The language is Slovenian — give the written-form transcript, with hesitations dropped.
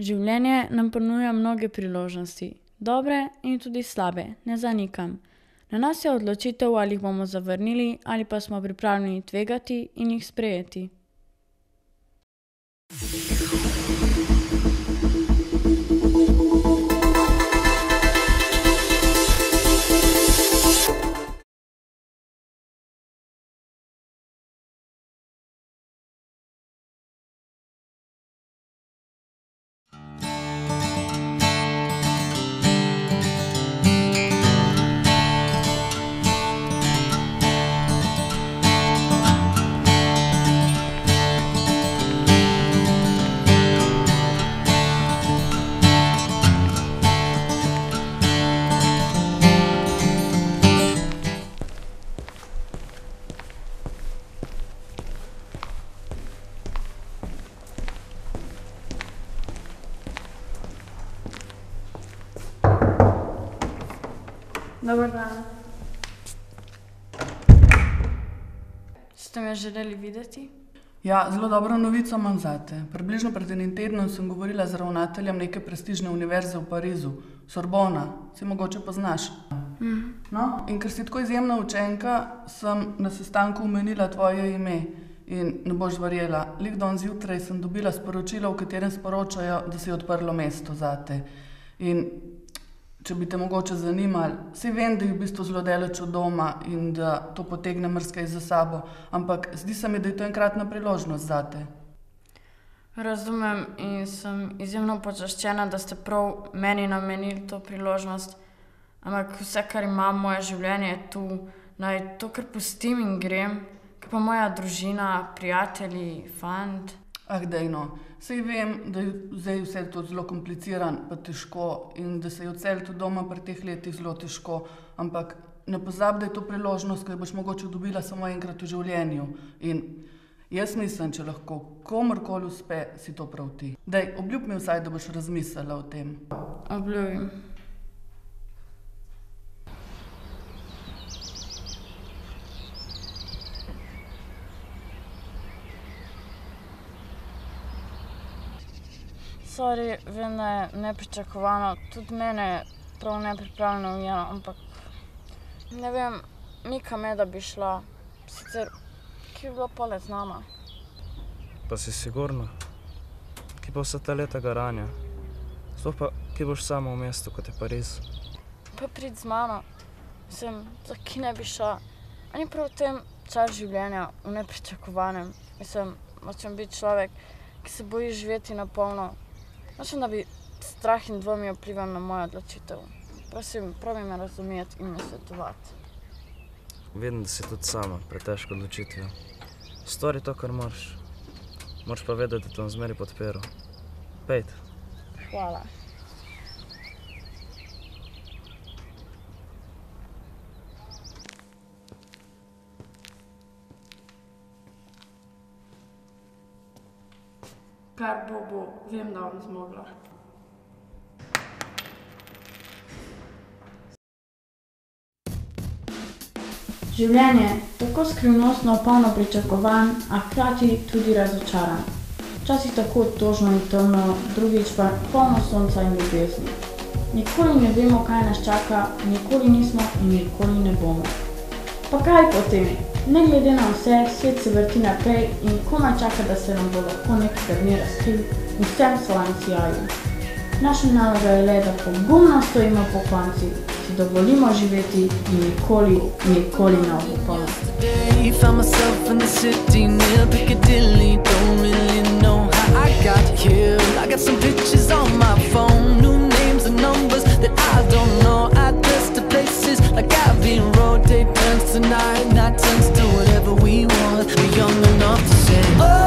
Življenje nam ponuja mnoge priložnosti, dobre in tudi slabe, ne zanikam. Na nas je odločitev, ali jih bomo zavrnili ali pa smo pripravljeni tvegati in jih sprejeti. Dobar dan. Ste me želeli videti? Ja, zelo dobro novico imam zate. Približno pred enim tednom sem govorila z ravnateljem neke prestižne univerze v Parizu, Sorbona. Si mogoče poznaš? No, in ker si tako izjemna učenka, sem na sestanku omenila tvoje ime. In ne boš verjela, lik danes zjutraj sem dobila sporočilo, v katerem sporočajo, da se je odprlo mesto zate. In če bi te mogoče zanimali, saj vem, da je v bistvu zelo daleč od doma in da to potegne marsikaj za sabo, ampak zdi se mi, da je to enkratna priložnost zate. Razumem in sem izjemno počaščena, da ste prav meni namenili to priložnost, ampak vse, kar imam, moje življenje je tu, naj to kar pustim in grem, ker pa moja družina, prijatelji, fant. Ah, daj no, saj vem, da je zdaj vse to zelo kompliciran pa težko in da se je odseliti od doma pri teh letih zelo težko, ampak ne pozabi, da je to priložnost, ki jo boš mogoče dobila samo enkrat v življenju. In jaz mislim, če lahko komurkoli uspe, si to prav ti. Daj, obljub mi vsaj, da boš razmislila o tem. Obljubim. Sorry, vem, da je nepričakovano, tudi mene je prav nepripravljeno ujelo, ampak ne vem, mika me, da bi šla. Sicer, kje bi bilo poleg z nama? Pa si sigurna? Kje pa vsa ta leta garanja? Sploh pa, kje boš sama v mestu, kot je Pariz? Pa prid z mano. Mislim, za kje ne bi šla? A ni prav v tem čas življenja, v nepričakovanem. Mislim, hočem biti človek, ki se boji živeti na polno. Nočem, da bi strah in dvomi vplivali na mojo odločitev. Prosim, probi me razumeti in me svetovati. Vidim, da si tudi sama pred težko odločitvijo. Stori to, kar moraš. Moraš pa vedeti, da te bom zmeraj podpiral. Pejte. Hvala. Kar bo, vem, da bom zmogla. Življenje je tako skrivnostno polno pričakovanj, a hkrati tudi razočaran. Včasih tako tožno in temno, drugič pa polno sonca in ljubezni. Nikoli ne vemo, kaj nas čaka, nikoli nismo in nikoli ne bomo. Pa kaj potem? Ne glede na vse, svet se vrti naprej in komaj čaka, da se nam bo lahko nekega dne razkril v vsem svojem sijaju. Naša naloga je le, da pogumno stojimo po konci, si dovolimo živeti in nikoli, nikoli ne obupamo. Tonight, night turns to whatever we want. We're young enough to say, oh.